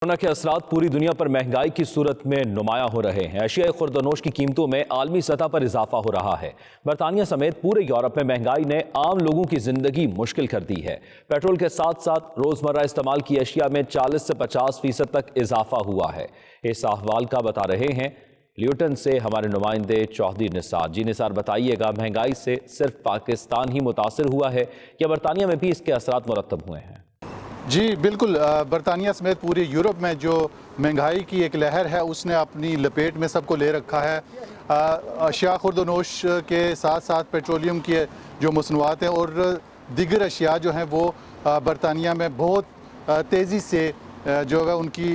Corona کے اثرات پوری دنیا پر مہنگائی کی صورت میں نمایاں ہو رہے ہیں۔ اشیاء خوردونوش کی قیمتوں میں عالمی سطح پر اضافہ ہو رہا ہے۔ برطانیہ سمیت پورے یورپ میں مہنگائی نے عام لوگوں کی زندگی مشکل کر دی ہے۔ پیٹرول کے ساتھ ساتھ روزمرہ استعمال کی اشیاء میں 40 سے 50% تک اضافہ ہوا ہے۔ اس احوال کا بتا رہے ہیں لیوٹن سے ہمارے نمائندے چوہدری نثار۔ جی نثار، بتائیے گا مہنگائی سے صرف پاکستان ہی متاثر ہوا ہے یا برطانیہ میں بھی اس کے اثرات مرتب ہوئے ہیں؟ جی بالکل، برطانیہ سمیت پورے یورپ میں جو مہنگائی کی ایک لہر ہے اس نے اپنی لپیٹ میں سب کو لے رکھا ہے۔ اشیاء خوردونوش کے ساتھ ساتھ پیٹرولیم کے جو مصنوعات ہیں اور دیگر اشیاء جو ہیں وہ برطانیہ میں بہت تیزی سے جو ہے ان کی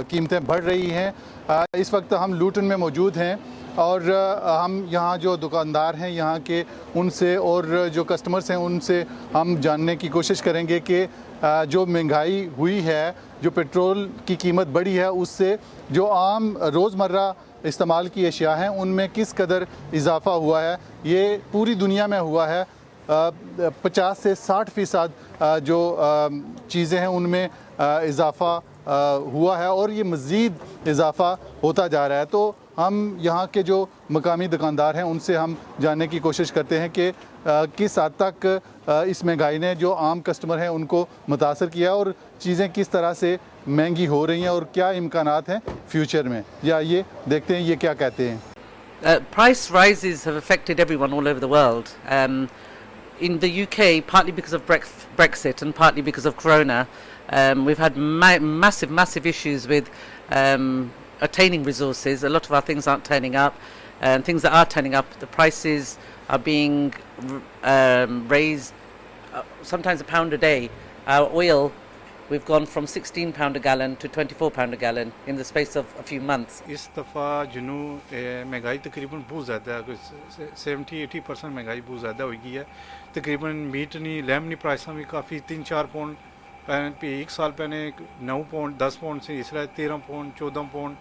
قیمتیں بڑھ رہی ہیں۔ اس وقت ہم لوٹن میں موجود ہیں اور ہم یہاں جو دکاندار ہیں یہاں کے ان سے اور جو کسٹمرز ہیں ان سے ہم جاننے کی کوشش کریں گے کہ جو مہنگائی ہوئی ہے، جو پیٹرول کی قیمت بڑھی ہے، اس سے جو عام روزمرہ استعمال کی اشیاء ہیں ان میں کس قدر اضافہ ہوا ہے۔ یہ پوری دنیا میں ہوا ہے۔ 50 سے 60% جو چیزیں ہیں ان میں اضافہ ہوا ہے اور یہ مزید اضافہ ہوتا جا رہا ہے۔ تو ہم یہاں کے جو مقامی دکاندار ہیں ان سے ہم جاننے کی کوشش کرتے ہیں کہ کس حد تک اس مہنگائی نے جو عام کسٹمر ہیں ان کو متاثر کیا اور چیزیں کس طرح سے مہنگی ہو رہی ہیں اور کیا امکانات ہیں فیوچر میں۔ یا یہ دیکھتے ہیں یہ کیا کہتے ہیں۔ Price rises have affected everyone all over the world. In the UK, partly because of Brexit and partly because of Corona, we've had massive issues with attaining resources. A lot of our things aren't turning up, and things that are turning up, the prices are being raised sometimes £1 a day. Our oil, we've gone from £16 a gallon to £24 a gallon in the space of a few months. اس دفعہ جنوں مہنگائی تقریباً بہت زیادہ ہے، 70-80% مہنگائی بہت زیادہ ہوئی گئی ہے۔ تقریباً میٹ نہیں، لیمب نہیں پرائساں بھی کافی 3-4 پاؤنڈ ایک سال پہلے 9 پاؤنڈ 10 پاؤنڈ سے اس طرح 13 پاؤنڈ 14 پاؤنڈ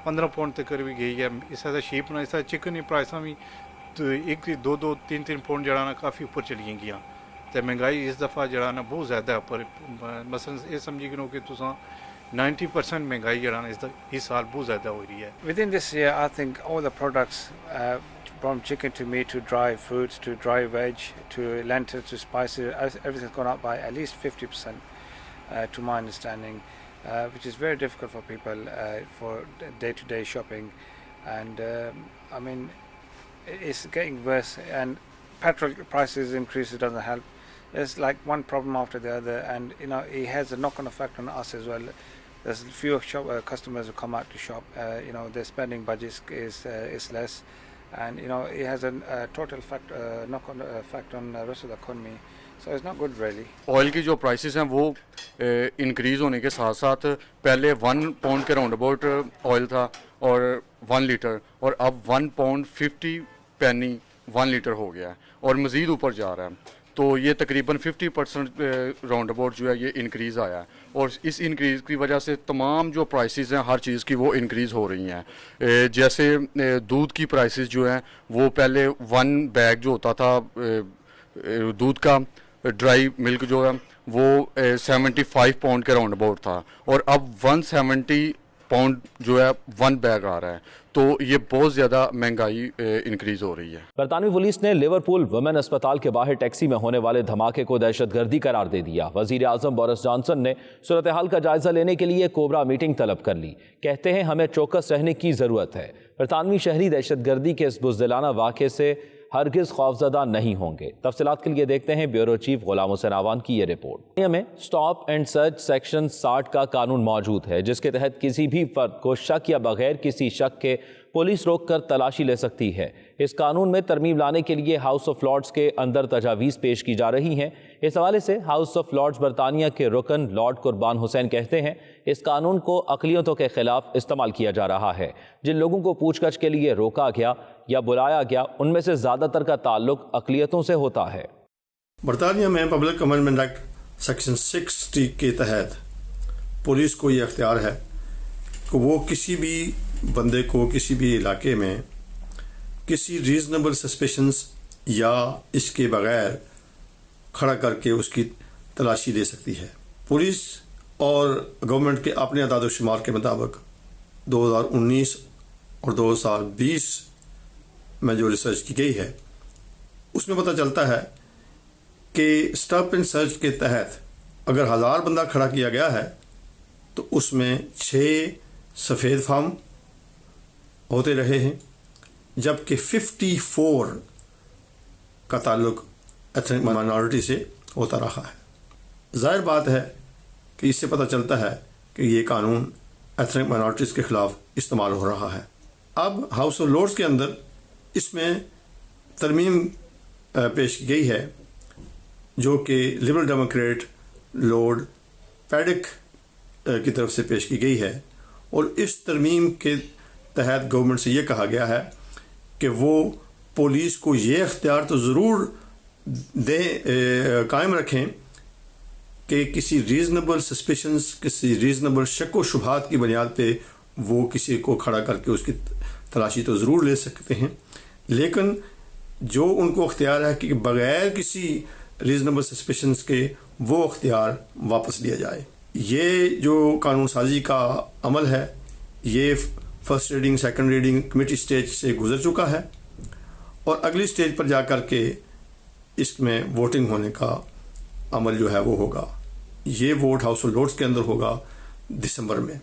15 پاؤنڈ تک بھی گئی ہے۔ اس طرح شیپ نہ اس طرح چکن کی پرائساں بھی تو 1-2-3 پاؤنڈ جڑا نا کافی اوپر چلی گئی ہیں۔ تو مہنگائی اس دفعہ جڑا نا بہت زیادہ ہے اوپر، مثلاً یہ سمجھی گنو کہ تساں 90% مہنگائی جڑا نا اس سال بہت زیادہ ہو رہی ہے۔ Within this year, I think all the products, from chicken to meat to dry fruits to dry veg to lentils to spices, everything's gone up by at least 50%, to my understanding, which is very difficult for people for day-to-day shopping. And I mean, it's getting worse. And petrol prices increases doesn't help. It's like one problem after the other, and it has a knock-on effect on us as well. There's fewer customers who come out to shop. Their spending budget is less, and it has a total knock-on effect on the rest of the economy. So it's not good really. Oil کی جو prices ہیں وہ increase ہونے کے ساتھ ساتھ پہلے 1 pound کے راؤنڈ اباؤٹ آئل تھا اور 1 لیٹر، اور اب 1 پاؤنڈ 50 پینی 1 لیٹر ہو گیا ہے اور مزید اوپر جا رہا ہے۔ تو یہ تقریباً 50% راؤنڈ اباؤٹ جو ہے یہ انکریز آیا ہے، اور اس انکریز کی وجہ سے تمام جو پرائسز ہیں ہر چیز کی وہ انکریز ہو رہی ہیں۔ جیسے دودھ کی پرائسز جو ہیں وہ پہلے 1 بیگ جو ہوتا تھا دودھ کا ڈرائی ملک جو ہے وہ 75 پاؤنڈ کے راؤنڈ اباؤٹ تھا، اور اب 170 پاؤنڈ جو ہے 1 بیگ آ رہا ہے۔ تو یہ بہت زیادہ مہنگائی انکریز ہو رہی ہے۔ برطانوی پولیس نے لیورپول ویمن اسپتال کے باہر ٹیکسی میں ہونے والے دھماکے کو دہشت گردی قرار دے دیا۔ وزیر اعظم بورس جانسن نے صورتحال کا جائزہ لینے کے لیے کوبرا میٹنگ طلب کر لی۔ کہتے ہیں ہمیں چوکس رہنے کی ضرورت ہے۔ برطانوی شہری دہشت گردی کے اس بزدلانہ واقعے سے ہرگز خوفزدہ نہیں ہوں گے۔ تفصیلات کے لیے دیکھتے ہیں بیورو چیف غلام حسین آوان کی یہ رپورٹ۔ دنیا میں اسٹاپ اینڈ سرچ سیکشن 60 کا قانون موجود ہے، جس کے تحت کسی بھی فرد کو شک یا بغیر کسی شک کے پولیس روک کر تلاشی لے سکتی ہے۔ اس قانون میں ترمیم لانے کے لیے ہاؤس آف لارڈز کے اندر تجاویز پیش کی جا رہی ہیں۔ اس حوالے سے ہاؤس آف لارڈز برطانیہ کے رکن لارڈ قربان حسین کہتے ہیں اس قانون کو اقلیتوں کے خلاف استعمال کیا جا رہا ہے۔ جن لوگوں کو پوچھ گچھ کے لیے روکا گیا یا بلایا گیا ان میں سے زیادہ تر کا تعلق اقلیتوں سے ہوتا ہے۔ برطانیہ میں پبلک امنڈمنٹ ایکٹ سیکشن 60 کے تحت پولیس کو یہ اختیار ہے کہ وہ کسی بھی بندے کو کسی بھی علاقے میں کسی ریزنیبل سسپیشنز یا اس کے بغیر کھڑا کر کے اس کی تلاشی لے سکتی ہے۔ پولیس اور گورنمنٹ کے اپنے اعداد و شمار کے مطابق 2019 اور 2020 میں جو ریسرچ کی گئی ہے اس میں پتہ چلتا ہے کہ اسٹاپ اینڈ سرچ کے تحت اگر 1000 بندہ کھڑا کیا گیا ہے تو اس میں 6 سفید فام ہوتے رہے ہیں، جبکہ 54 کا تعلق ایتھنک مائنارٹی سے ہوتا رہا ہے۔ ظاہر بات ہے کہ اس سے پتہ چلتا ہے کہ یہ قانون ایتھنک مائنارٹیز کے خلاف استعمال ہو رہا ہے۔ اب ہاؤس آف لارڈز کے اندر اس میں ترمیم پیش کی گئی ہے جو کہ لبرل ڈیموکریٹ لارڈ پیڈک کی طرف سے پیش کی گئی ہے، اور اس ترمیم کے تحت گورنمنٹ سے یہ کہا گیا ہے کہ وہ پولیس کو یہ اختیار تو ضرور قائم رکھیں کہ کسی ریزنیبل سسپیشنز، کسی ریزنیبل شک و شبہات کی بنیاد پہ وہ کسی کو کھڑا کر کے اس کی تلاشی تو ضرور لے سکتے ہیں، لیکن جو ان کو اختیار ہے کہ بغیر کسی ریزنیبل سسپیشنز کے وہ اختیار واپس لیا جائے۔ یہ جو قانون سازی کا عمل ہے یہ first reading, second reading, committee stage سے گزر چکا ہے، اور اگلی سٹیج پر جا کر کے اس میں ووٹنگ ہونے کا عمل جو ہے وہ ہوگا۔ یہ ووٹ ہاؤس آف لارڈز کے اندر ہوگا دسمبر میں۔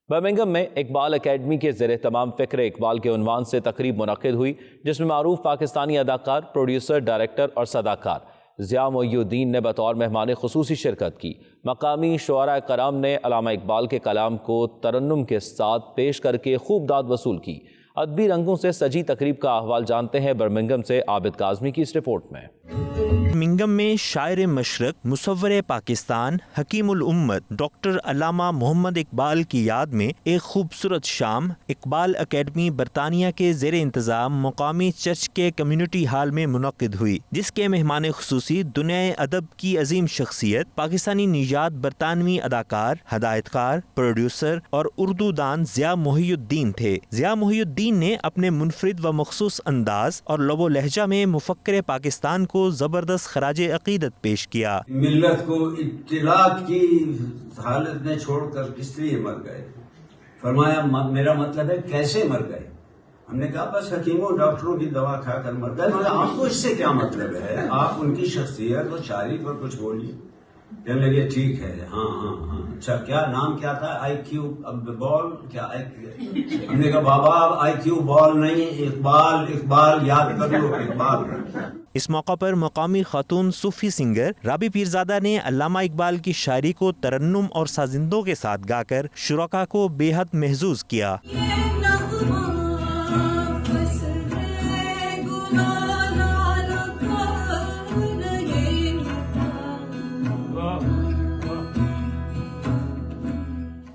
برمنگھم میں اقبال اکیڈمی کے زیر اہتمام فکر اقبال کے عنوان سے تقریب منعقد ہوئی، جس میں معروف پاکستانی اداکار، پروڈیوسر، ڈائریکٹر اور صداکار ضیاء محی الدین نے بطور مہمان خصوصی شرکت کی۔ مقامی شعراء کرام نے علامہ اقبال کے کلام کو ترنم کے ساتھ پیش کر کے خوب داد وصول کی۔ ادبی رنگوں سے سجی تقریب کا احوال جانتے ہیں برمنگھم سے عابد کاظمی کی اس رپورٹ میں۔ برمنگھم میں شاعر مشرق، مصور پاکستان، حکیم الامت ڈاکٹر علامہ محمد اقبال کی یاد میں ایک خوبصورت شام اقبال اکیڈمی برطانیہ کے زیر انتظام مقامی چرچ کے کمیونٹی ہال میں منعقد ہوئی، جس کے مہمان خصوصی دنیائے ادب کی عظیم شخصیت، پاکستانی نژاد برطانوی اداکار، ہدایت کار، پروڈیوسر اور اردو دان ضیاء محی الدین تھے۔ ضیاء محی الدین نے اپنے منفرد و مخصوص انداز اور لب و لہجہ میں مفکر پاکستان کو زبردست خراج عقیدت پیش کیا۔ ملت کو اطلاعات کی حالت میں چھوڑ کر کس لیے مر گئے؟ فرمایا میرا مطلب ہے کیسے مر گئے؟ ہم نے کہا بس حکیموں ڈاکٹروں کی دوا کھا کر مر گئے۔ مگر آپ کو اس سے کیا مطلب ہے؟ آپ ان کی شخصیت اور شاعری پر کچھ بولیے۔ کہنے لگے ٹھیک ہے، ہاں ہاں ہاں، اچھا کیا نام کیا تھا؟ آئی کیو بال کیا؟ ہم نے کہا بابا آئی کیو بال نہیں، اقبال، اقبال یاد کر لو، اقبال۔ اس موقع پر مقامی خاتون صوفی سنگر رابی پیرزادہ نے علامہ اقبال کی شاعری کو ترنم اور سازندوں کے ساتھ گا کر شرکاء کو بے حد محظوظ کیا۔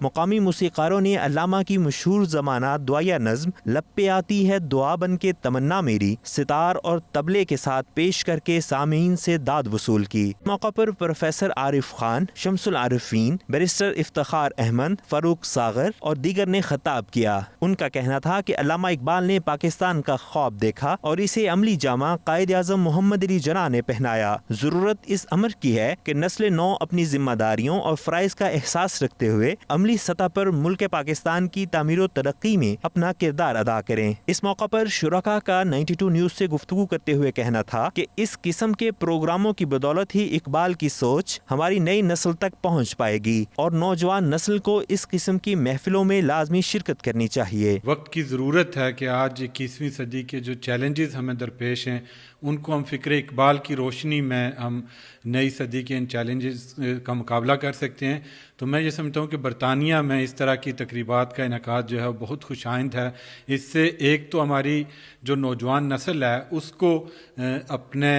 مقامی موسیقاروں نے علامہ کی مشہور زمانہ دعائیہ نظم لب پہ آتی ہے دعا بن کے تمنا میری ستار اور طبلے کے ساتھ پیش کر کے سامعین سے داد وصول کی۔ موقع پر پروفیسر عارف خان، شمس العارفین، بیرسٹر افتخار احمد، فاروق ساغر اور دیگر نے خطاب کیا۔ ان کا کہنا تھا کہ علامہ اقبال نے پاکستان کا خواب دیکھا اور اسے عملی جامہ قائد اعظم محمد علی جناح نے پہنایا۔ ضرورت اس امر کی ہے کہ نسل نو اپنی ذمہ داریوں اور فرائض کا احساس رکھتے ہوئے عملی سطح پر ملک پاکستان کی تعمیر و ترقی میں اپنا کردار ادا کریں۔ اس موقع پر شرکاء کا 92 نیوز سے گفتگو کرتے ہوئے کہنا تھا کہ اس قسم کے پروگراموں کی بدولت ہی اقبال کی سوچ ہماری نئی نسل تک پہنچ پائے گی اور نوجوان نسل کو اس قسم کی محفلوں میں لازمی شرکت کرنی چاہیے۔ وقت کی ضرورت ہے کہ آج 21ویں صدی کے جو چیلنجز ہمیں درپیش ہیں ان کو ہم فکر اقبال کی روشنی میں ہم نئی صدی کے ان چیلنجز کا مقابلہ کر سکتے ہیں۔ تو میں یہ سمجھتا ہوں کہ برطانیہ میں اس طرح کی تقریبات کا انعقاد جو ہے بہت خوش آئند ہے۔ اس سے ایک تو ہماری جو نوجوان نسل ہے اس کو اپنے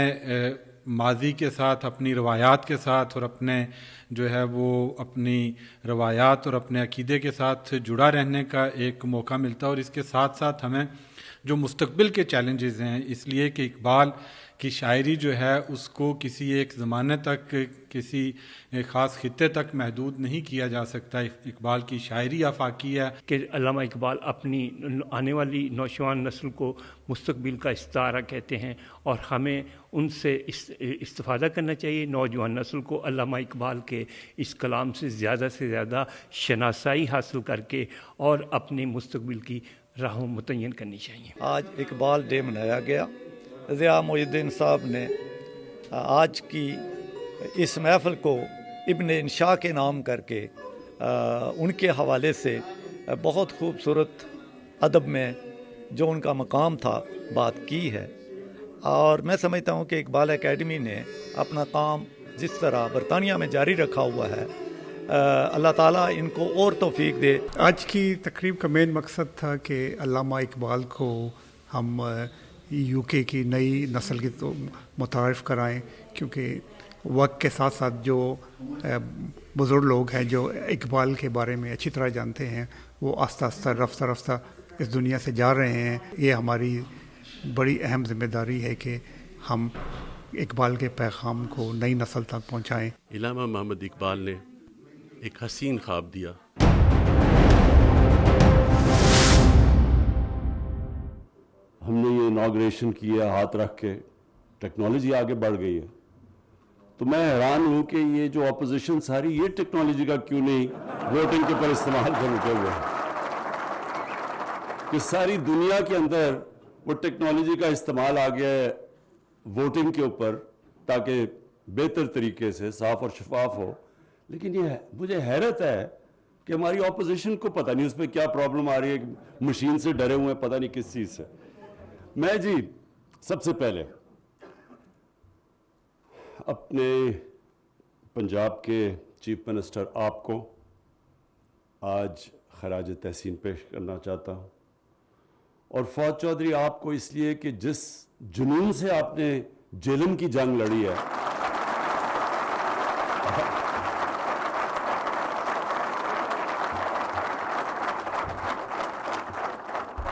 ماضی کے ساتھ، اپنی روایات کے ساتھ اور اپنے جو ہے وہ اپنی روایات اور اپنے عقیدے کے ساتھ جڑا رہنے کا ایک موقع ملتا ہے، اور اس کے ساتھ ساتھ ہمیں جو مستقبل کے چیلنجز ہیں، اس لیے کہ اقبال کہ شاعری جو ہے اس کو کسی ایک زمانے تک کسی خاص خطے تک محدود نہیں کیا جا سکتا. اقبال کی شاعری آفاقی ہے. کہ علامہ اقبال اپنی آنے والی نوجوان نسل کو مستقبل کا استعارہ کہتے ہیں اور ہمیں ان سے استفادہ کرنا چاہیے. نوجوان نسل کو علامہ اقبال کے اس کلام سے زیادہ شناسائی حاصل کر کے اور اپنے مستقبل کی راہوں متعین کرنی چاہیے. آج اقبال ڈے منایا گیا. ضیاء محی الدین صاحب نے آج کی اس محفل کو ابن انشاء کے نام کر کے ان کے حوالے سے بہت خوبصورت ادب میں جو ان کا مقام تھا بات کی ہے. اور میں سمجھتا ہوں کہ اقبال اکیڈمی نے اپنا کام جس طرح برطانیہ میں جاری رکھا ہوا ہے اللہ تعالیٰ ان کو اور توفیق دے. آج کی تقریب کا مین مقصد تھا کہ علامہ اقبال کو ہم یو کے کی نئی نسل کی تو متعارف کرائیں، کیونکہ وقت کے ساتھ ساتھ جو بزرگ لوگ ہیں جو اقبال کے بارے میں اچھی طرح جانتے ہیں وہ آہستہ رفتہ اس دنیا سے جا رہے ہیں. یہ ہماری بڑی اہم ذمہ داری ہے کہ ہم اقبال کے پیغام کو نئی نسل تک پہنچائیں. علامہ محمد اقبال نے ایک حسین خواب دیا. ہم نے یہ انوگریشن کیا ہاتھ رکھ کے، ٹیکنالوجی آگے بڑھ گئی ہے، تو میں حیران ہوں کہ یہ جو اپوزیشن ساری یہ ٹیکنالوجی کا کیوں نہیں ووٹنگ کے پر استعمال کر رکے ہوئے ہیں کہ ساری دنیا کے اندر وہ ٹیکنالوجی کا استعمال آ گیا ہے ووٹنگ کے اوپر تاکہ بہتر طریقے سے صاف اور شفاف ہو. لیکن یہ مجھے حیرت ہے کہ ہماری اپوزیشن کو پتہ نہیں اس پہ کیا پرابلم آ رہی ہے، مشین سے ڈرے ہوئے ہیں، پتہ نہیں کس چیز سے. میں جی سب سے پہلے اپنے پنجاب کے چیف منسٹر آپ کو آج خراج تحسین پیش کرنا چاہتا ہوں، اور فواد چودھری آپ کو اس لیے کہ جس جنون سے آپ نے جیلم کی جنگ لڑی ہے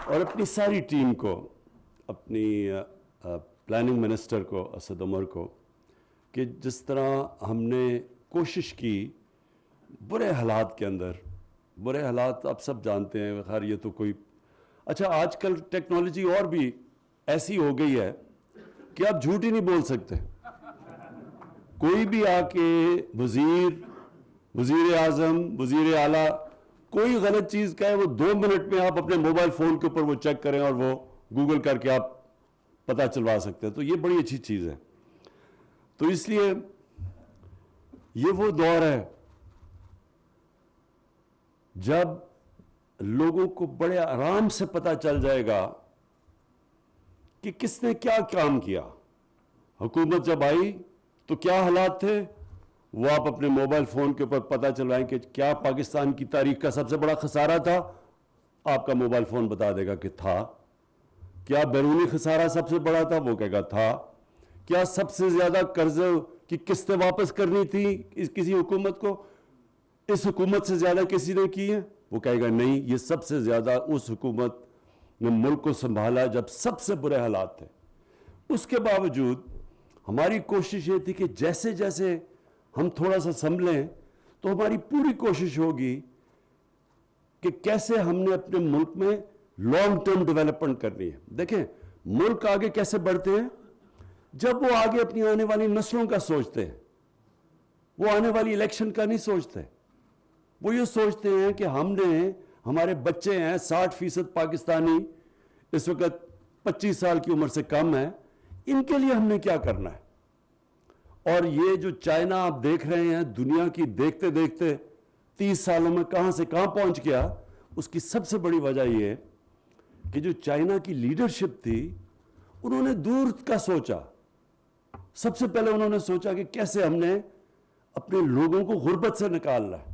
اور اپنی ساری ٹیم کو، اپنی پلاننگ منسٹر کو اسد عمر کو، کہ جس طرح ہم نے کوشش کی برے حالات کے اندر، برے حالات آپ سب جانتے ہیں، خیر یہ تو کوئی اچھا آج کل ٹیکنالوجی اور بھی ایسی ہو گئی ہے کہ آپ جھوٹ ہی نہیں بول سکتے. کوئی بھی آ کے وزیر اعظم، وزیر اعلیٰ کوئی غلط چیز کہے، وہ 2 منٹ میں آپ اپنے موبائل فون کے اوپر وہ چیک کریں اور وہ گوگل کر کے آپ پتہ چلوا سکتے ہیں. تو یہ بڑی اچھی چیز ہے. تو اس لیے یہ وہ دور ہے جب لوگوں کو بڑے آرام سے پتہ چل جائے گا کہ کس نے کیا کام کیا. حکومت جب آئی تو کیا حالات تھے، وہ آپ اپنے موبائل فون کے اوپر پتہ چلوائیں کہ کیا پاکستان کی تاریخ کا سب سے بڑا خسارہ تھا، آپ کا موبائل فون بتا دے گا کہ تھا. کیا بیرونی خسارہ سب سے بڑا تھا، وہ کہے گا تھا. کیا سب سے زیادہ قرض کی قسطیں واپس کرنی تھی کسی حکومت کو، اس حکومت سے زیادہ کسی نے کی ہے، وہ کہے گا نہیں، یہ سب سے زیادہ اس حکومت نے ملک کو سنبھالا جب سب سے برے حالات تھے. اس کے باوجود ہماری کوشش یہ تھی کہ جیسے جیسے ہم تھوڑا سا سنبھلیں تو ہماری پوری کوشش ہوگی کہ کیسے ہم نے اپنے ملک میں لانگ ٹرم ڈیولپمنٹ کرنی ہے. دیکھیں ملک آگے کیسے بڑھتے ہیں، جب وہ آگے اپنی آنے والی نسلوں کا سوچتے ہیں. وہ آنے والی الیکشن کا نہیں سوچتے، وہ یہ سوچتے ہیں کہ ہمارے بچے ہیں 60% پاکستانی اس وقت 25 سال کی عمر سے کم ہیں، ان کے لیے ہم نے کیا کرنا ہے. اور یہ جو چائنا آپ دیکھ رہے ہیں دنیا کی دیکھتے دیکھتے 30 سالوں میں کہاں سے کہاں پہنچ گیا، اس کی سب سے بڑی وجہ یہ کہ جو چائنا کی لیڈرشپ تھی انہوں نے دور کا سوچا. سب سے پہلے انہوں نے سوچا کہ کیسے ہم نے اپنے لوگوں کو غربت سے نکالنا ہے،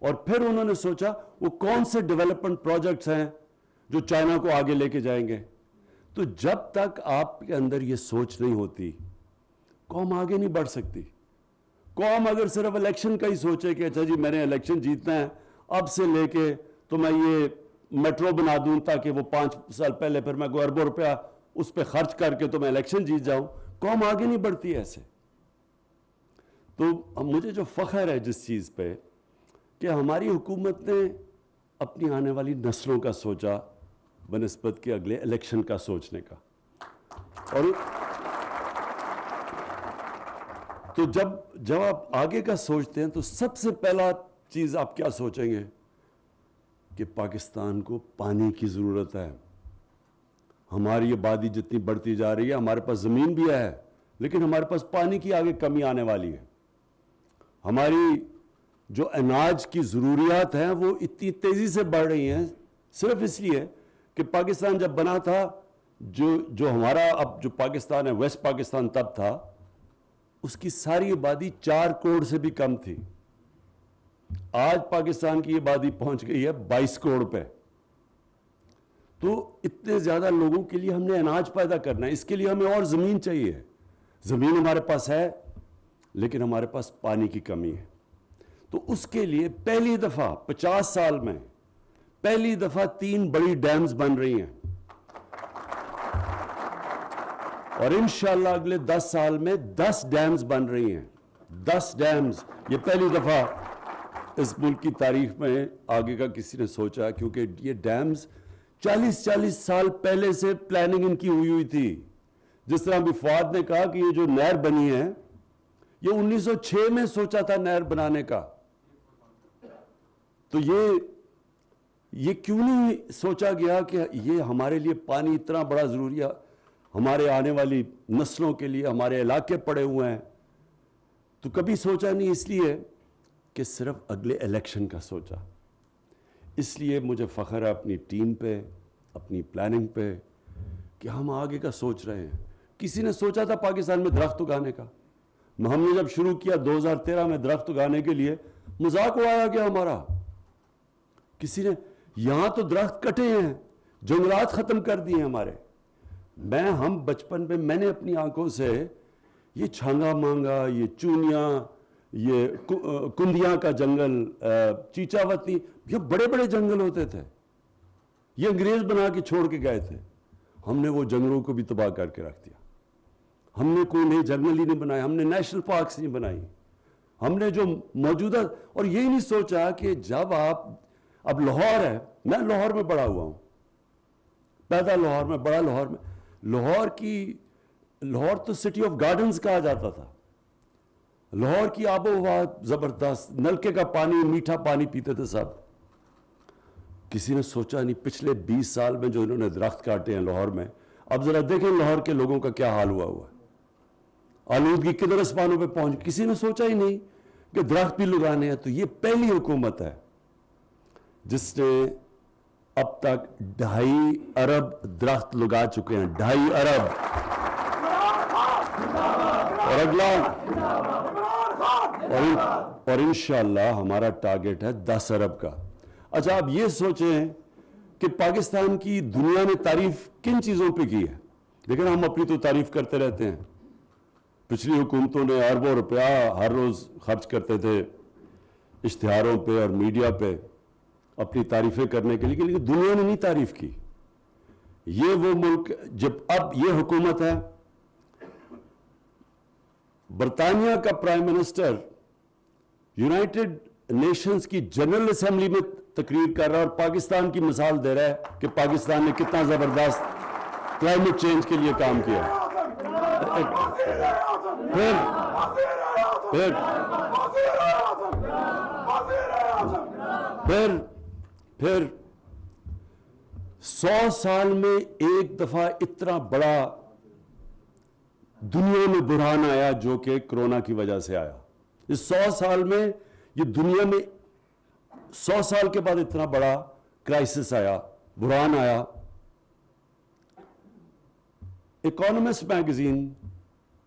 اور پھر انہوں نے سوچا وہ کون سے ڈیولپمنٹ پروجیکٹس ہیں جو چائنا کو آگے لے کے جائیں گے. تو جب تک آپ کے اندر یہ سوچ نہیں ہوتی قوم آگے نہیں بڑھ سکتی. قوم اگر صرف الیکشن کا ہی سوچے کہ اچھا جی میں نے الیکشن جیتنا ہے، اب سے لے کے تو میں یہ میٹرو بنا دوں تاکہ وہ 5 سال پہلے پھر میں کوئی اربوں روپیہ اس پہ خرچ کر کے تو میں الیکشن جیت جاؤں. قوم آگے نہیں بڑھتی ایسے. تو مجھے جو فخر ہے جس چیز پہ کہ ہماری حکومت نے اپنی آنے والی نسلوں کا سوچا بنسبت کے اگلے الیکشن کا سوچنے کا. اور تو جب آپ آگے کا سوچتے ہیں تو سب سے پہلا چیز آپ کیا سوچیں گے کہ پاکستان کو پانی کی ضرورت ہے. ہماری آبادی جتنی بڑھتی جا رہی ہے, ہمارے پاس زمین بھی ہے لیکن ہمارے پاس پانی کی آگے کمی آنے والی ہے. ہماری جو اناج کی ضروریات ہیں وہ اتنی تیزی سے بڑھ رہی ہیں صرف اس لیے کہ پاکستان جب بنا تھا, جو ہمارا اب جو پاکستان ہے, ویسٹ پاکستان تب تھا, اس کی ساری آبادی 4 کروڑ سے بھی کم تھی. آج پاکستان کی آبادی پہنچ گئی ہے 22 کروڑ پہ. تو اتنے زیادہ لوگوں کے لیے ہم نے اناج پیدا کرنا ہے. اس کے لیے ہمیں اور زمین چاہیے. زمین ہمارے پاس ہے لیکن ہمارے پاس پانی کی کمی ہے. تو اس کے لیے پہلی دفعہ 50 سال میں پہلی دفعہ 3 بڑی ڈیمز بن رہی ہیں, اور انشاءاللہ اگلے 10 سال میں 10 ڈیمز بن رہی ہیں. 10 ڈیمز, یہ پہلی دفعہ اس ملک کی تاریخ میں آگے کا کسی نے سوچا, کیونکہ یہ ڈیمز 40 سال پہلے سے پلاننگ ان کی ہوئی تھی. جس طرح بھی فواد نے کہا کہ یہ جو نہر بنی ہے یہ 1906 میں سوچا تھا نہر بنانے کا. تو یہ کیوں نہیں سوچا گیا کہ یہ ہمارے لیے پانی اتنا بڑا ضروری ہے, ہمارے آنے والی نسلوں کے لیے, ہمارے علاقے پڑے ہوئے ہیں. تو کبھی سوچا نہیں, اس لیے کہ صرف اگلے الیکشن کا سوچا. اس لیے مجھے فخر ہے اپنی ٹیم پہ, اپنی پلاننگ پہ کہ ہم آگے کا سوچ رہے ہیں. کسی نے سوچا تھا پاکستان میں درخت اگانے کا؟ ہم نے جب شروع کیا 2013 میں درخت اگانے کے لیے, مذاق اڑایا گیا ہمارا. کسی نے یہاں تو درخت کٹے ہیں, جنگلات ختم کر دیے ہمارے. ہم بچپن میں میں نے اپنی آنکھوں سے یہ چھانگا مانگا, یہ چونیاں, یہ کندیاں کا جنگل, چیچاوتی, یہ بڑے بڑے جنگل ہوتے تھے. یہ انگریز بنا کے چھوڑ کے گئے تھے. ہم نے وہ جنگلوں کو بھی تباہ کر کے رکھ دیا. ہم نے کوئی نئے جنگل ہی نہیں بنائے, ہم نے نیشنل پارکس نہیں بنائی. ہم نے جو موجودہ, اور یہی نہیں سوچا کہ جب اب لاہور ہے, میں لاہور میں بڑا ہوا ہوں, پیدا لاہور میں, بڑا لاہور میں. لاہور تو سٹی آف گارڈنز کہا جاتا تھا. لاہور کی آب و ہوا زبردست, نلکے کا پانی, میٹھا پانی پیتے تھے سب. کسی نے سوچا نہیں پچھلے 20 سال میں جو انہوں نے درخت کاٹے ہیں لاہور میں. اب ذرا دیکھیں لاہور کے لوگوں کا کیا حال ہوا ہے. آلودگی کدھر اسمانوں پہ پہنچ, کسی نے سوچا ہی نہیں کہ درخت بھی لگانے ہیں. تو یہ پہلی حکومت ہے جس نے اب تک 2.5 ارب درخت لگا چکے ہیں. 2.5 ارب. اور اگلا اور انشاءاللہ ہمارا ٹارگٹ ہے 10 ارب کا. اچھا آپ یہ سوچیں کہ پاکستان کی دنیا نے تعریف کن چیزوں پہ کی ہے. لیکن ہم اپنی تو تعریف کرتے رہتے ہیں. پچھلی حکومتوں نے اربوں روپیہ ہر روز خرچ کرتے تھے اشتہاروں پہ اور میڈیا پہ اپنی تعریفیں کرنے کے لیے, لیکن دنیا نے نہیں تعریف کی. یہ وہ ملک, جب اب یہ حکومت ہے, برطانیہ کا پرائم منسٹر یونائٹڈ نیشنز کی جنرل اسمبلی میں تقریر کر رہا ہے اور پاکستان کی مثال دے رہا ہے کہ پاکستان نے کتنا زبردست کلائمیٹ چینج کے لیے کام کیا. پھر 100 سال میں ایک دفعہ اتنا بڑا دنیا میں بحران آیا جو کہ کرونا کی وجہ سے آیا. اس 100 سال میں یہ دنیا میں 100 سال کے بعد اتنا بڑا کرائسس آیا, بحران آیا. اکانومسٹ میگزین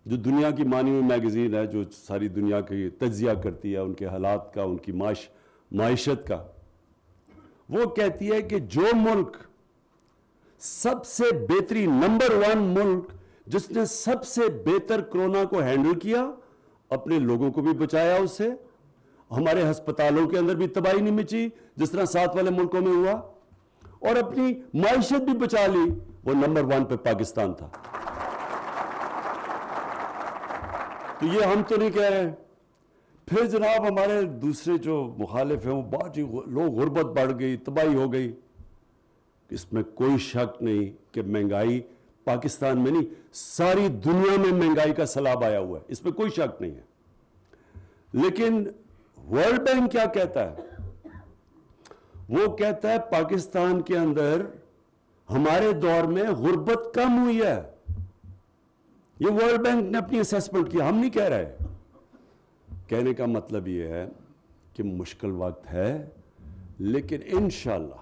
جو دنیا کی مانی ہوئی میگزین ہے, جو ساری دنیا کی تجزیہ کرتی ہے ان کے حالات کا, ان کی معیشت کا, وہ کہتی ہے کہ جو ملک سب سے بہترین نمبر 1 ملک جس نے سب سے بہتر کرونا کو ہینڈل کیا, اپنے لوگوں کو بھی بچایا اس سے, ہمارے ہسپتالوں کے اندر بھی تباہی نہیں مچی جس طرح 7 والے ملکوں میں ہوا, اور اپنی معیشت بھی بچا لی، وہ نمبر 1 پہ پاکستان تھا. تو یہ ہم تو نہیں کہہ رہے. پھر جناب ہمارے دوسرے جو مخالف ہیں وہ بہت ہی لوگ غربت بڑھ گئی، تباہی ہو گئی. اس میں کوئی شک نہیں کہ مہنگائی پاکستان میں نہیں ساری دنیا میں مہنگائی کا سیلاب آیا ہوا ہے، اس میں کوئی شک نہیں ہے. لیکن ورلڈ بینک کیا کہتا ہے؟ وہ کہتا ہے پاکستان کے اندر ہمارے دور میں غربت کم ہوئی ہے. یہ ورلڈ بینک نے اپنی اسیسمنٹ کی، ہم نہیں کہہ رہے. کہنے کا مطلب یہ ہے کہ مشکل وقت ہے، لیکن انشاءاللہ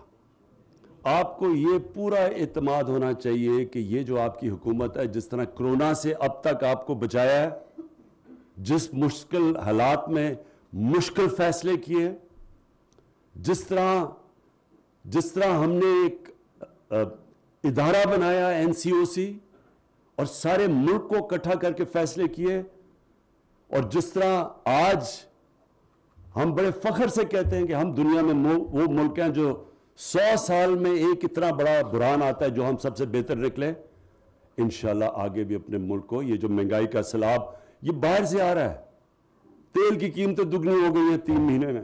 آپ کو یہ پورا اعتماد ہونا چاہیے کہ یہ جو آپ کی حکومت ہے، جس طرح کرونا سے اب تک آپ کو بچایا ہے، جس مشکل حالات میں مشکل فیصلے کیے، جس طرح ہم نے ایک ادارہ بنایا NCOC اور سارے ملک کو اکٹھا کر کے فیصلے کیے، اور جس طرح آج ہم بڑے فخر سے کہتے ہیں کہ ہم دنیا میں وہ ملک ہیں جو 100 سال میں ایک اتنا بڑا بحران آتا ہے جو ہم سب سے بہتر نکلے. انشاءاللہ آگے بھی اپنے ملک کو یہ جو مہنگائی کا سیلاب یہ باہر سے آ رہا ہے. تیل کی قیمتیں دگنی ہو گئی ہیں 3 مہینے میں.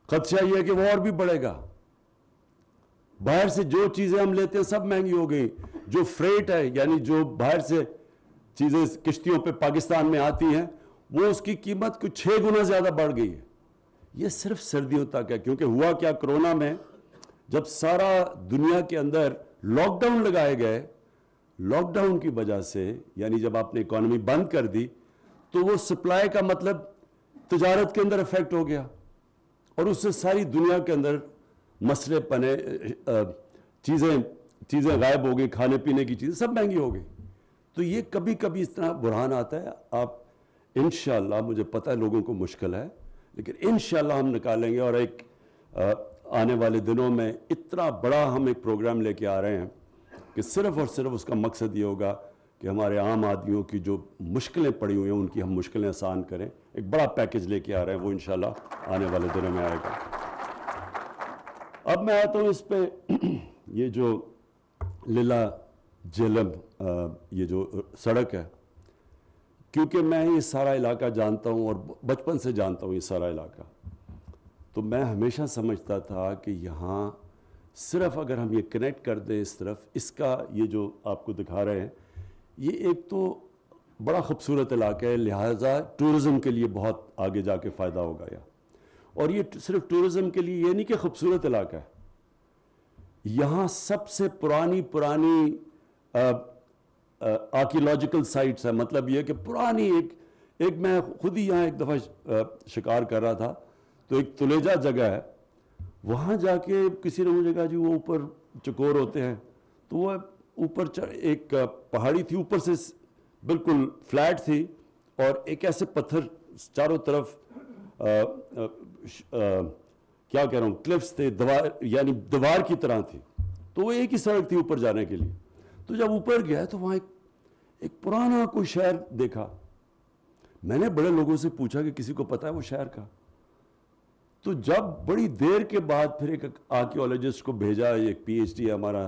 خدشہ یہ ہے کہ وہ اور بھی بڑھے گا. باہر سے جو چیزیں ہم لیتے ہیں سب مہنگی ہو گئی. جو فریٹ ہے یعنی جو باہر سے چیزیں کشتیوں پہ پاکستان میں آتی ہیں وہ اس کی قیمت کچھ 6 گنا زیادہ بڑھ گئی ہے. یہ صرف سردیوں تک ہے، کیونکہ ہوا کیا کرونا میں جب سارا دنیا کے اندر لاک ڈاؤن لگائے گئے، لاک ڈاؤن کی وجہ سے یعنی جب آپ نے اکانومی بند کر دی تو وہ سپلائی کا مطلب تجارت کے اندر افیکٹ ہو گیا، اور اس سے ساری دنیا کے اندر مسئلے پنے، چیزیں غائب ہو گئی، کھانے پینے کی چیزیں سب مہنگی ہو گئی. تو یہ کبھی کبھی اس طرح بحران آتا ہے. آپ انشاءاللہ، مجھے پتہ ہے لوگوں کو مشکل ہے، لیکن انشاءاللہ ہم نکالیں گے. اور ایک آنے والے دنوں میں اتنا بڑا ہم ایک پروگرام لے کے آ رہے ہیں کہ صرف اور صرف اس کا مقصد یہ ہوگا کہ ہمارے عام آدمیوں کی جو مشکلیں پڑی ہوئی ہیں ان کی ہم مشکلیں آسان کریں. ایک بڑا پیکج لے کے آ رہے ہیں، وہ انشاءاللہ آنے والے دنوں میں آئے گا. اب میں آتا ہوں اس پہ، یہ جو لیلا جہلم یہ جو سڑک ہے، کیونکہ میں یہ سارا علاقہ جانتا ہوں اور بچپن سے جانتا ہوں یہ سارا علاقہ، تو میں ہمیشہ سمجھتا تھا کہ یہاں صرف اگر ہم یہ کنیکٹ کر دیں اس طرف، اس کا یہ جو آپ کو دکھا رہے ہیں یہ ایک تو بڑا خوبصورت علاقہ ہے، لہٰذا ٹورزم کے لیے بہت آگے جا کے فائدہ ہوگا. اور یہ صرف ٹورزم کے لیے یہ نہیں کہ خوبصورت علاقہ ہے، یہاں سب سے پرانی آرکیولوجیکل سائٹس ہے. مطلب یہ کہ پرانی ایک میں خود ہی یہاں ایک دفعہ شکار کر رہا تھا تو ایک تلیجہ جگہ ہے، وہاں جا کے کسی نے مجھے کہا جی وہ اوپر چکور ہوتے ہیں، تو وہ اوپر ایک پہاڑی تھی، اوپر سے بالکل فلیٹ تھی اور ایک ایسے پتھر چاروں طرف کیا کہہ رہا ہوں کلفس تھے، یعنی دیوار کی طرح تھی. تو وہ ایک ہی سڑک تھی اوپر جانے کے لیے. تو جب اوپر گیا تو وہاں ایک پرانا کوئی شہر دیکھا. میں نے بڑے لوگوں سے پوچھا کہ کسی کو پتا ہے وہ شہر کا؟ تو جب بڑی دیر کے بعد پھر ایک آرکیولوجسٹ کو بھیجا، ایک PhD ہے ہمارا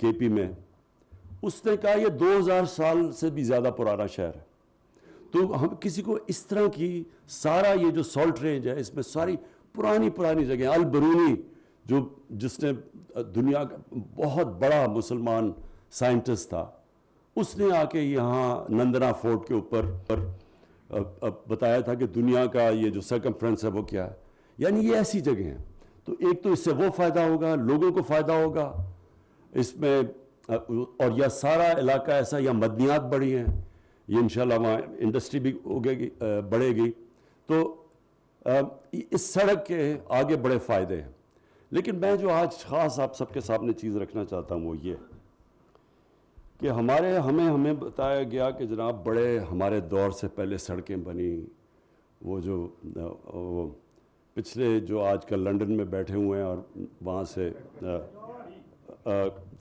KP میں، اس نے کہا یہ 2000 سال سے بھی زیادہ پرانا شہر ہے. تو ہم کسی کو اس طرح کی سارا یہ جو سالٹ رینج ہے اس میں ساری پرانی جگہیں، البرونی جس نے دنیا کا بہت بڑا مسلمان سائنٹسٹ تھا، اس نے آ کے یہاں نندنا فورٹ کے اوپر بتایا تھا کہ دنیا کا یہ جو سرکمفرنس ہے وہ کیا ہے. یعنی یہ ایسی جگہ ہیں. تو ایک تو اس سے وہ فائدہ ہوگا، لوگوں کو فائدہ ہوگا اس میں، اور یہ سارا علاقہ ایسا، یا مدنیات بڑی ہیں، یہ انشاءاللہ وہاں انڈسٹری بھی بڑھے گی. تو اس سڑک کے آگے بڑے فائدے ہیں. لیکن میں جو آج خاص آپ سب کے سامنے چیز رکھنا چاہتا ہوں وہ یہ کہ ہمیں بتایا گیا کہ جناب بڑے ہمارے دور سے پہلے سڑکیں بنی. وہ جو پچھلے جو آج کل لنڈن میں بیٹھے ہوئے ہیں اور وہاں سے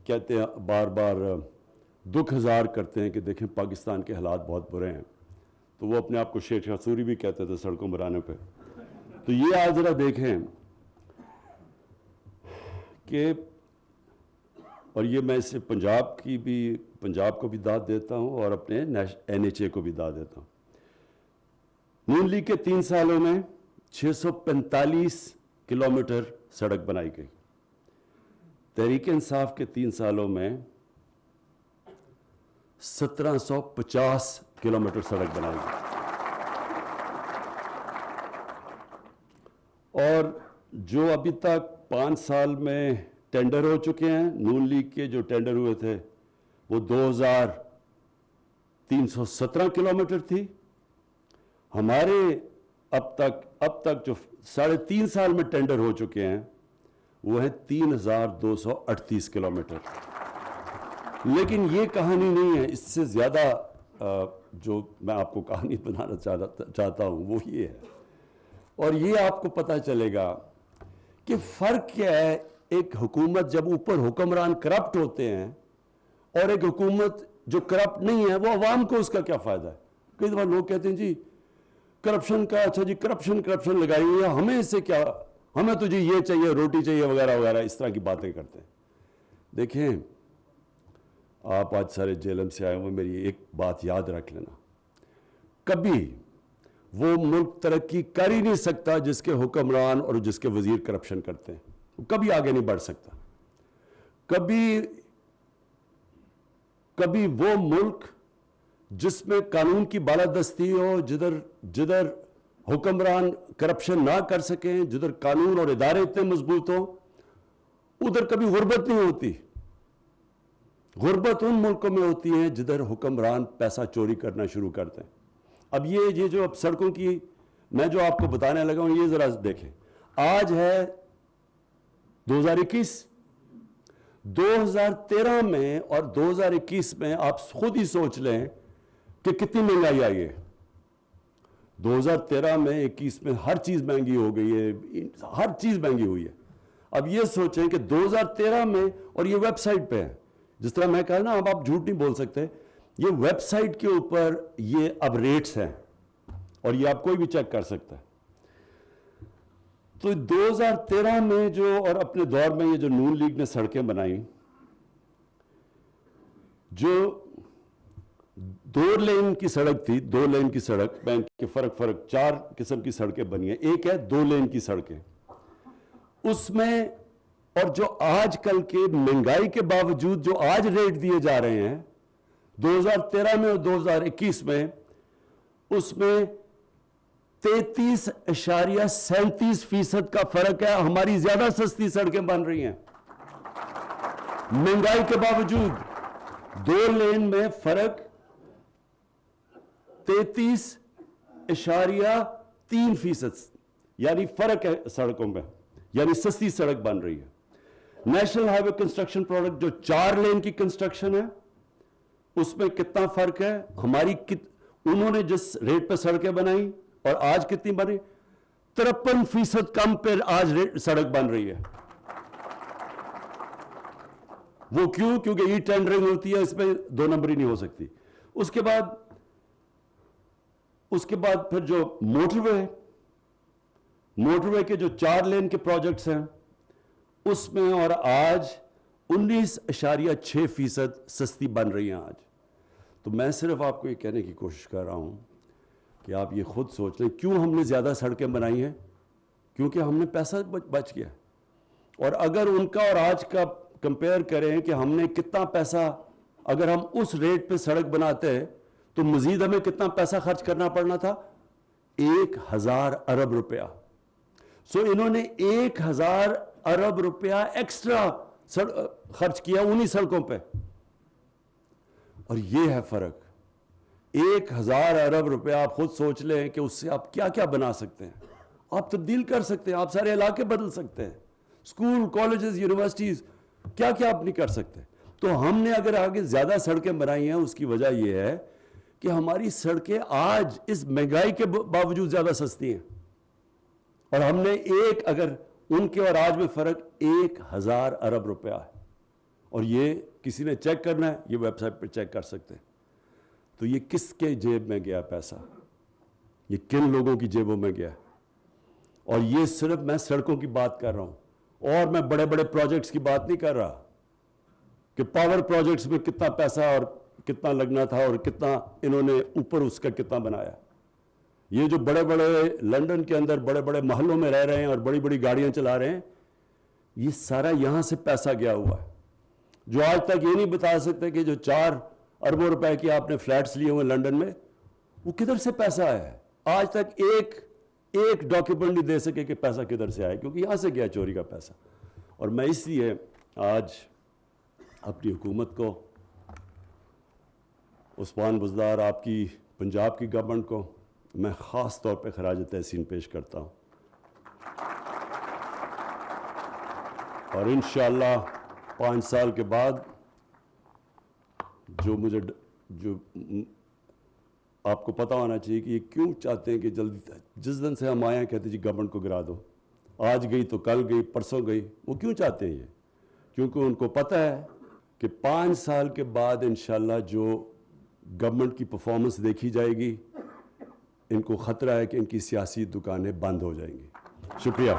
کہتے ہیں بار بار دکھ ہزار کرتے ہیں کہ دیکھیں پاکستان کے حالات بہت برے ہیں، تو وہ اپنے آپ کو شیخ سوری بھی کہتے تھے سڑکوں بنانے پہ. تو یہ آج ذرا دیکھیں کہ اور یہ میں اسے پنجاب کو بھی داد دیتا ہوں اور اپنے NHA کو بھی داد دیتا ہوں. نون لیگ کے 3 سالوں میں 645 کلومیٹر سڑک بنائی گئی. تحریک انصاف کے 3 سالوں میں 1750 کلومیٹر سڑک بنائی گئی. اور جو ابھی تک 5 سال میں ٹینڈر ہو چکے ہیں، نون لیگ کے جو ٹینڈر ہوئے تھے وہ 2317 کلومیٹر تھی. ہمارے اب تک جو 3.5 سال میں ٹینڈر ہو چکے ہیں وہ ہیں 3238 کلومیٹر. لیکن یہ کہانی نہیں ہے، اس سے زیادہ جو میں آپ کو کہانی بنانا چاہتا ہوں وہ یہ ہے. اور یہ آپ کو پتہ چلے گا کہ فرق کیا ہے ایک حکومت جب اوپر حکمران کرپٹ ہوتے ہیں اور ایک حکومت جو کرپٹ نہیں ہے، وہ عوام کو اس کا کیا فائدہ ہے. کئی دفعہ لوگ کہتے ہیں جی کرپشن کا، اچھا جی کرپشن لگائی ہوئی ہے، ہمیں اس سے کیا، ہمیں تو جی یہ چاہیے، روٹی چاہیے وغیرہ وغیرہ، اس طرح کی باتیں کرتے ہیں. دیکھیں آپ آج سارے جیلم سے آئے ہوئے، میری ایک بات یاد رکھ لینا، کبھی وہ ملک ترقی کر ہی نہیں سکتا جس کے حکمران اور جس کے وزیر کرپشن کرتے ہیں، وہ کبھی آگے نہیں بڑھ سکتا. کبھی وہ ملک جس میں قانون کی بالادستی ہو، جدھر حکمران کرپشن نہ کر سکیں، جدھر قانون اور ادارے اتنے مضبوط ہوں، ادھر کبھی غربت نہیں ہوتی. غربت ان ملکوں میں ہوتی ہے جدھر حکمران پیسہ چوری کرنا شروع کرتے ہیں. اب یہ جو اب سڑکوں کی میں جو آپ کو بتانے لگا ہوں، یہ ذرا دیکھیں. آج ہے 2021، 2013 میں اور 2021 میں آپ خود ہی سوچ لیں کہ کتنی مہنگائی آئی ہے. 2013 میں 21 میں ہر چیز مہنگی ہو گئی ہے، ہر چیز مہنگی ہوئی ہے. اب یہ سوچیں کہ 2013 میں، اور یہ ویب سائٹ پہ ہے، جس طرح میں کہا نا اب آپ جھوٹ نہیں بول سکتے، یہ ویب سائٹ کے اوپر یہ اب ریٹس ہیں اور یہ آپ کوئی بھی چیک کر سکتا ہے. تو 2013 میں جو اور اپنے دور میں یہ جو نون لیگ نے سڑکیں بنائیں، جو 2 لین کی سڑک تھی، 2 لین کی سڑک، بینک کے فرق 4 قسم کی سڑکیں بنی ہیں. ایک ہے 2 لین کی سڑکیں، اس میں اور جو آج کل کے مہنگائی کے باوجود جو آج ریٹ دیے جا رہے ہیں 2013 میں اور 2021 میں، اس میں 33.37% کا فرق ہے. ہماری زیادہ سستی سڑکیں بن رہی ہیں مہنگائی کے باوجود. 2 لین میں فرق 33.3%، یعنی فرق ہے سڑکوں میں، یعنی سستی سڑک بن رہی ہے. نیشنل ہائی وے کنسٹرکشن پروڈکٹ جو 4 لین کی کنسٹرکشن ہے، اس میں کتنا فرق ہے. انہوں نے جس ریٹ پہ سڑکیں بنائی اور آج کتنی بنی، 53% کم پہ آج سڑک بن رہی ہے. وہ کیوں؟ کیونکہ ای ٹینڈرنگ ہوتی ہے، اس میں 2 نمبری نہیں ہو سکتی. اس کے بعد پھر جو موٹر وے کے جو 4 لین کے پروجیکٹس ہیں، اس میں اور آج 19.6% سستی بن رہی ہیں آج. تو میں صرف آپ کو یہ کہنے کی کوشش کر رہا ہوں کہ آپ یہ خود سوچ لیں کیوں ہم نے زیادہ سڑکیں بنائی ہیں. کیونکہ ہم نے پیسہ بچ گیا. اور اگر ان کا اور آج کا کمپیئر کریں کہ ہم نے کتنا پیسہ، اگر ہم اس ریٹ پہ سڑک بناتے تو مزید ہمیں کتنا پیسہ خرچ کرنا پڑنا تھا، 1000 ارب روپیہ. سو انہوں نے 1000 ارب روپیہ ایکسٹرا خرچ کیا انہی سڑکوں پہ. اور یہ ہے فرق. 1000 ارب روپیہ آپ خود سوچ لیں کہ اس سے آپ کیا کیا بنا سکتے ہیں. آپ تبدیل کر سکتے ہیں، آپ سارے علاقے بدل سکتے ہیں، اسکول، کالجز، یونیورسٹیز، کیا کیا آپ نہیں کر سکتے. تو ہم نے اگر آگے زیادہ سڑکیں بنائی ہیں، اس کی وجہ یہ ہے کہ ہماری سڑکیں آج اس مہنگائی کے باوجود زیادہ سستی ہیں. اور ہم نے اگر ان کے اور آج میں فرق 1000 ارب روپیہ ہے. اور یہ کسی نے چیک کرنا ہے، یہ ویب سائٹ پہ چیک کر سکتے ہیں. تو یہ کس کے جیب میں گیا پیسہ؟ یہ کن لوگوں کی جیبوں میں گیا؟ اور یہ صرف میں سڑکوں کی بات کر رہا ہوں. اور میں بڑے بڑے پروجیکٹس کی بات نہیں کر رہا کہ پاور پروجیکٹس میں کتنا پیسہ اور کتنا لگنا تھا اور کتنا انہوں نے اوپر اس کا کتنا بنایا. یہ جو بڑے بڑے لنڈن کے اندر بڑے بڑے محلوں میں رہ رہے ہیں اور بڑی بڑی گاڑیاں چلا رہے ہیں, یہ سارا یہاں سے پیسہ گیا ہوا ہے. جو آج تک یہ نہیں بتا سکتے کہ جو 4 اربوں روپے کی آپ نے فلیٹس لیے ہوئے لنڈن میں, وہ کدھر سے پیسہ آیا ہے. آج تک ایک ڈاکیومنٹ نہیں دے سکے کہ پیسہ کدھر سے آیا, کیونکہ یہاں سے گیا چوری کا پیسہ. اور میں اس لیے آج اپنی حکومت کو, عثمان بزدار, آپ کی پنجاب کی گورنمنٹ کو میں خاص طور پہ خراج تحسین پیش کرتا ہوں. اور انشاءاللہ 5 سال کے بعد جو آپ کو پتہ ہونا چاہیے کہ یہ کیوں چاہتے ہیں کہ جلدی, جس دن سے ہم آئے ہیں کہتے جی گورنمنٹ کو گرا دو, آج گئی تو کل گئی, پرسوں گئی. وہ کیوں چاہتے ہیں یہ؟ کیونکہ ان کو پتہ ہے کہ 5 سال کے بعد انشاءاللہ جو گورنمنٹ کی پرفارمنس دیکھی جائے گی, ان کو خطرہ ہے کہ ان کی سیاسی دکانیں بند ہو جائیں گی. شکریہ.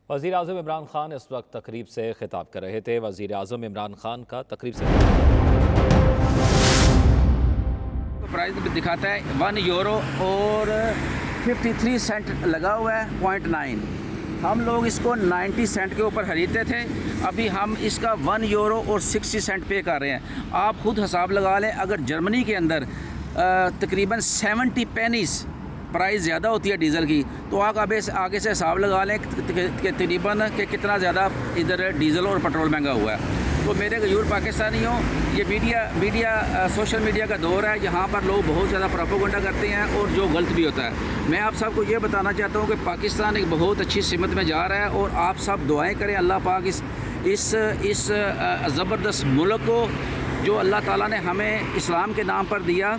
وزیر اعظم عمران خان اس وقت تقریب سے خطاب کر رہے تھے. وزیر اعظم عمران خان کا تقریب سے پرائز دکھاتا ہے 1 یورو اور 53 سینٹ لگا ہوا ہے 0.9. ہم لوگ اس کو 90 سینٹ کے اوپر خریدتے تھے, ابھی ہم اس کا 1 یورو اور 60 سینٹ پے کر رہے ہیں. آپ خود حساب لگا لیں, اگر جرمنی کے اندر تقریباً 70 پینیز پرائز زیادہ ہوتی ہے ڈیزل کی, تو آپ آگے سے حساب لگا لیں کہ تقریباً کہ کتنا زیادہ ادھر ڈیزل اور پٹرول مہنگا ہوا ہے. تو میرے غیور پاکستانیوں, یہ میڈیا سوشل میڈیا کا دور ہے, یہاں پر لوگ بہت زیادہ پروپیگنڈا کرتے ہیں اور جو غلط بھی ہوتا ہے. میں آپ سب کو یہ بتانا چاہتا ہوں کہ پاکستان ایک بہت اچھی سمت میں جا رہا ہے, اور آپ سب دعائیں کریں اللہ پاک اس زبردست ملک کو جو اللہ تعالیٰ نے ہمیں اسلام کے نام پر دیا,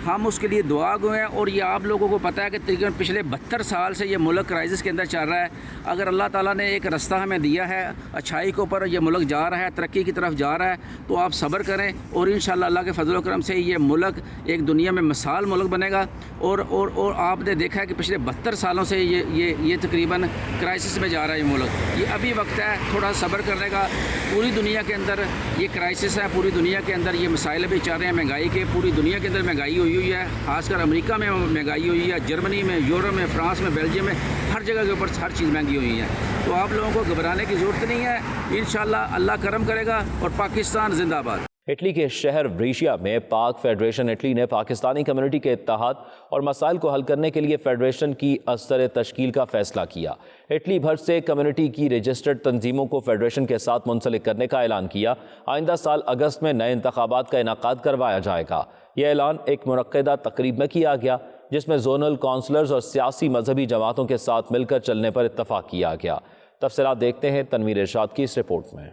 ہم اس کے لیے دعا گو ہیں. اور یہ آپ لوگوں کو پتہ ہے کہ تقریباً پچھلے 72 سال سے یہ ملک کرائسس کے اندر چل رہا ہے. اگر اللہ تعالیٰ نے ایک رستہ ہمیں دیا ہے, اچھائی کے اوپر یہ ملک جا رہا ہے, ترقی کی طرف جا رہا ہے, تو آپ صبر کریں, اور انشاءاللہ اللہ کے فضل و کرم سے یہ ملک ایک دنیا میں مثال ملک بنے گا. اور آپ نے دیکھا ہے کہ پچھلے 72 سالوں سے یہ تقریباً کرائسس میں جا رہا ہے یہ ملک. یہ ابھی وقت ہے تھوڑا صبر کرنے کا. پوری دنیا کے اندر یہ کرائسس ہے, پوری دنیا کے اندر یہ مسائل بھی چل رہے ہیں مہنگائی کے. پوری دنیا کے اندر مہنگائی ہوئی ہے, خاص کر امریکہ میں مہنگائی ہوئی ہے, جرمنی میں, یورپ میں, فرانس میں, بیلجیم میں, ہر جگہ کے اوپر ہر چیز مہنگی ہوئی ہے. تو آپ لوگوں کو گھبرانے کی ضرورت نہیں ہے, انشاءاللہ اللہ کرم کرے گا, اور پاکستان زندہ باد. اٹلی کے شہر بریشیا میں پاک فیڈریشن اٹلی نے پاکستانی کمیونٹی کے اتحاد اور مسائل کو حل کرنے کے لیے فیڈریشن کی ازسر تشکیل کا فیصلہ کیا. اٹلی بھر سے کمیونٹی کی رجسٹرڈ تنظیموں کو فیڈریشن کے ساتھ منسلک کرنے کا اعلان کیا. آئندہ سال اگست میں نئے انتخابات کا انعقاد کروایا جائے گا. یہ اعلان ایک منعقدہ تقریب میں کیا گیا, جس میں زونل کونسلرز اور سیاسی مذہبی جماعتوں کے ساتھ مل کر چلنے پر اتفاق کیا گیا. تفصیلات دیکھتے ہیں تنویر ارشاد کی اس رپورٹ میں.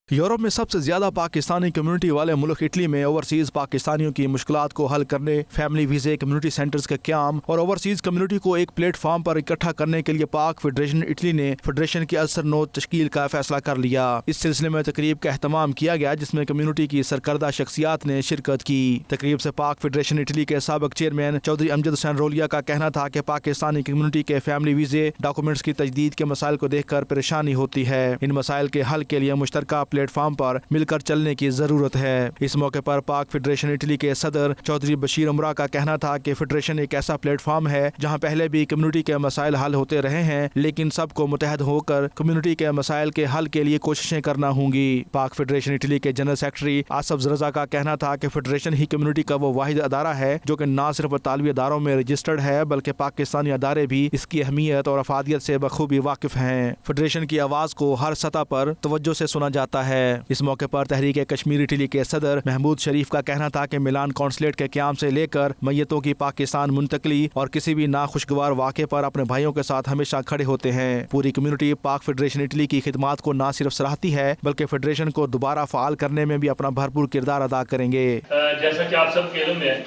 یورپ میں سب سے زیادہ پاکستانی کمیونٹی والے ملک اٹلی میں اوورسیز پاکستانیوں کی مشکلات کو حل کرنے فیملی ویزے کمیونٹی سینٹرز کا قیام اور اوورسیز کمیونٹی کو ایک پلیٹ فارم پر اکٹھا کرنے کے لیے پاک فیڈریشن اٹلی نے فیڈریشن کی ازسر نو تشکیل کا فیصلہ کر لیا. اس سلسلے میں تقریب کا اہتمام کیا گیا, جس میں کمیونٹی کی سرکردہ شخصیات نے شرکت کی. تقریب سے پاک فیڈریشن اٹلی کے سابق چیئرمین چودھری امجد حسین رولیا کا کہنا تھا کہ پاکستانی کمیونٹی کے فیملی ویزے ڈاکومنٹس کی تجدید کے مسائل کو دیکھ کر پریشانی ہوتی ہے. ان مسائل کے حل کے لیے مشترکہ پلیٹ فارم پر مل کر چلنے کی ضرورت ہے. اس موقع پر پاک فیڈریشن اٹلی کے صدر چودھری بشیر امرا کا کہنا تھا کہ فیڈریشن ایک ایسا پلیٹ فارم ہے جہاں پہلے بھی کمیونٹی کے مسائل حل ہوتے رہے ہیں, لیکن سب کو متحد ہو کر کمیونٹی کے مسائل کے حل کے لیے کوششیں کرنا ہوں گی. پاک فیڈریشن اٹلی کے جنرل سیکرٹری آصف رضا کا کہنا تھا کہ فیڈریشن ہی کمیونٹی کا وہ واحد ادارہ ہے جو کہ نہ صرف اطالوی اداروں میں رجسٹرڈ ہے, بلکہ پاکستانی ادارے بھی اس کی اہمیت اور افادیت سے بخوبی واقف ہیں. فیڈریشن کی آواز کو ہر سطح پر توجہ سے سنا جاتا ہے. اس موقع پر تحریک کشمیر اٹلی کے صدر محمود شریف کا کہنا تھا کہ ملان کونسلیٹ کے قیام سے لے کر میتوں کی پاکستان منتقلی اور کسی بھی ناخوشگوار واقعے پر اپنے بھائیوں کے ساتھ ہمیشہ کھڑے ہوتے ہیں. پوری کمیونٹی پاک فیڈریشن اٹلی کی خدمات کو نہ صرف سراہتی ہے بلکہ فیڈریشن کو دوبارہ فعال کرنے میں بھی اپنا بھرپور کردار ادا کریں گے. جیسا کہ آپ سب کے علم ہے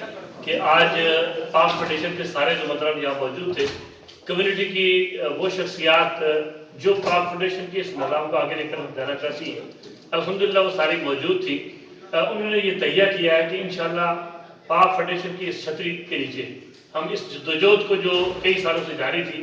کہ آج پاک فیڈریشن کے سارے جو مطلب یہاں موجود تھے, کمیونٹی کی وہ شخصیات جو پاک فیڈریشن کے اس نظام کو آگے لے کر جانا چاہتی ہیں, الحمدللہ وہ ساری موجود تھی. انہوں نے یہ تہیہ کیا ہے کہ انشاءاللہ پاک فیڈریشن کی اس چھتری کے نیچے ہم اس جدوجہد کو جو کئی سالوں سے جاری تھی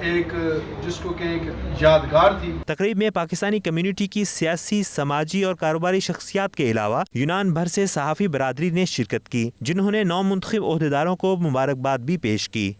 ایک جس کو کہ ایک یادگار تھی. تقریب میں پاکستانی کمیونٹی کی سیاسی، سماجی اور کاروباری شخصیات کے علاوہ یونان بھر سے صحافی برادری نے شرکت کی، جنہوں نے نو منتخب عہدیداروں کو مبارکباد بھی پیش کی.